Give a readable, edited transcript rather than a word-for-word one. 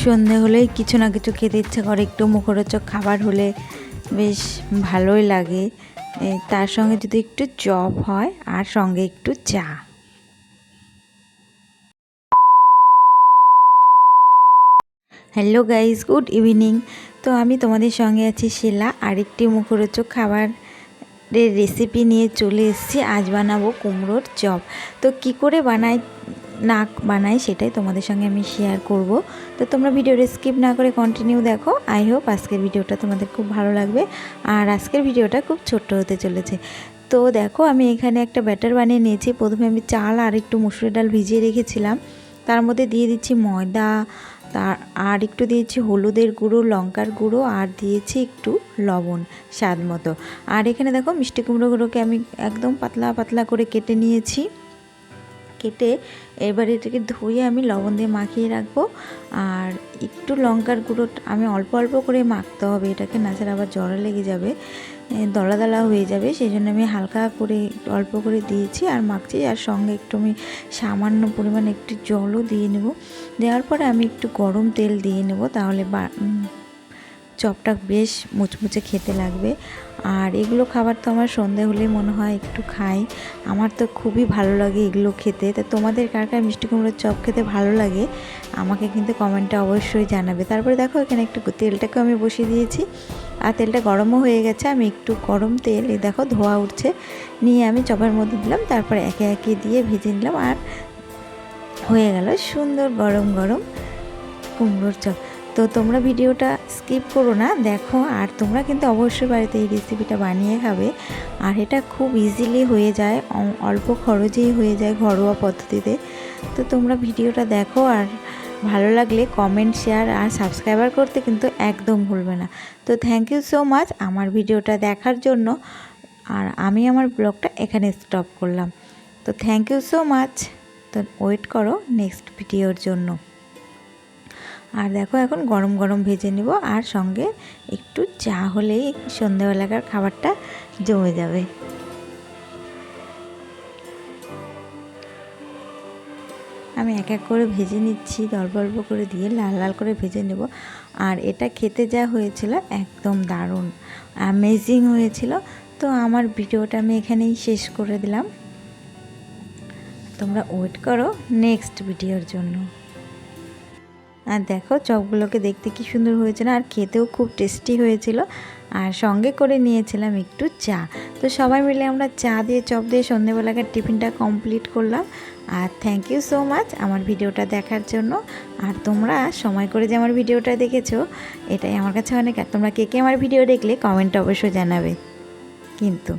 সন্ধে হলেই কিছু না কিছু খেতে ইচ্ছে করে, একটু মুখরোচক খাবার হলে বেশ ভালোই লাগে। তার সঙ্গে যদি একটু চপ হয় আর সঙ্গে একটু চা। Hello guys, good evening. তো আমি তোমাদের সঙ্গে আছি শিলা, আরেকটি মুখরোচক খাবারের রেসিপি নিয়ে চলে এসেছি। আজ বানাবো কুমড়োর চপ। তো কি করে বানাই সেটাই তোমাদের সঙ্গে আমি শেয়ার করব। তো তোমরা ভিডিওটা স্কিপ না করে কন্টিনিউ দেখো। আই হোপ আজকের ভিডিওটা তোমাদের খুব ভালো লাগবে। আর আজকের ভিডিওটা খুব ছোট্ট হতে চলেছে। তো দেখো, আমি এখানে একটা ব্যাটার বানিয়ে নিয়েছি। প্রথমে আমি চাল আর একটু মুসুরি ডাল ভিজিয়ে রেখেছিলাম। তার মধ্যে দিয়ে দিচ্ছি ময়দা, আর একটু দিয়েছি হলুদের গুঁড়ো, লঙ্কার গুঁড়ো, আর দিয়েছি একটু লবণ স্বাদ মতো। আর এখানে দেখো, মিষ্টি কুমড়োগুলোকে আমি একদম পাতলা পাতলা করে কেটে নিয়েছি। কেটে এবার এটাকে ধুয়ে আমি লবণ দিয়ে মাখিয়ে রাখবো। আর একটু লঙ্কার গুঁড়ো আমি অল্প অল্প করে মাখতে হবে এটাকে, নাছাড়া আবার জড়া লেগে যাবে, দলা দলা হয়ে যাবে। সেই জন্য আমি হালকা করে অল্প করে দিয়েছি আর মাখছি। আর সঙ্গে একটু আমি সামান্য পরিমাণে একটু জলও দিয়ে নেব। দেওয়ার পরে আমি একটু গরম তেল দিয়ে নেব, তাহলে চপটা বেশ মুচমুচে খেতে লাগবে। আর এগুলো খাবার তো আমার সন্ধে হলেই মনে হয় একটু খাই। আমার তো খুবই ভালো লাগে এগুলো খেতে। তা তোমাদের কার কার মিষ্টি কুমড়োর চপ খেতে ভালো লাগে আমাকে কিন্তু কমেন্টে অবশ্যই জানাবে। তারপরে দেখো, এখানে একটু তেলটাকে আমি বসিয়ে দিয়েছি আর তেলটা গরমও হয়ে গেছে। আমি একটু গরম তেল, এই দেখো ধোয়া উঠছে, নিয়ে আমি চপের মধ্যে দিলাম। তারপরে একে একে দিয়ে ভেজে নিলাম আর হয়ে গেল সুন্দর গরম গরম কুমড়োর চপ। তো তোমরা ভিডিওটা স্কিপ করো না, দেখো। আর তোমরা কিন্তু অবশ্যই বাড়িতে এই রেসিপিটা বানিয়ে খাবে। আর এটা খুব ইজিলি হয়ে যায়, অল্প খরচেই হয়ে যায় ঘরোয়া পদ্ধতিতে। তো তোমরা ভিডিওটা দেখো, আর ভালো লাগলে কমেন্ট, শেয়ার আর সাবস্ক্রাইবার করতে কিন্তু একদম ভুলবে না। তো থ্যাংক ইউ সো মাচ আমার ভিডিওটা দেখার জন্য। আর আমি আমার ব্লগটা এখানে স্টপ করলাম। তো থ্যাংক ইউ সো মাচ। তো ওয়েট করো নেক্সট ভিডিওর জন্য। আর দেখো, এখন গরম গরম ভেজে নেব, আর সঙ্গে একটু চা হলেই সন্ধ্যেবেলাকার খাবারটা জমে যাবে। আমি এক এক করে ভেজে নিচ্ছি, অল্প অল্প করে দিয়ে লাল লাল করে ভেজে নেব। আর এটা খেতে যা হয়েছিল একদম দারুণ অ্যামেজিং হয়েছিল। তো আমার ভিডিওটা আমি এখানেই শেষ করে দিলাম। তোমরা ওয়েট করো নেক্সট ভিডিওর জন্য। আর দেখো, চপগুলোকে দেখতে কি সুন্দর হয়েছে না, আর খেতেও খুব টেস্টি হয়েছিল। আর সঙ্গে করে নিয়েছিলাম একটু চা। তো সবাই মিলে আমরা চা দিয়ে চপ দিয়ে সন্ধ্যেবেলাকার টিফিনটা কমপ্লিট করলাম। আর থ্যাংক ইউ সো মাচ আমার ভিডিওটা দেখার জন্য। আর তোমরা সময় করে যে আমার ভিডিওটা দেখেছো, এটাই আমার কাছে অনেক। আর তোমরা কে কে আমার ভিডিও দেখলে কমেন্টে অবশ্যই জানাবে কিন্তু।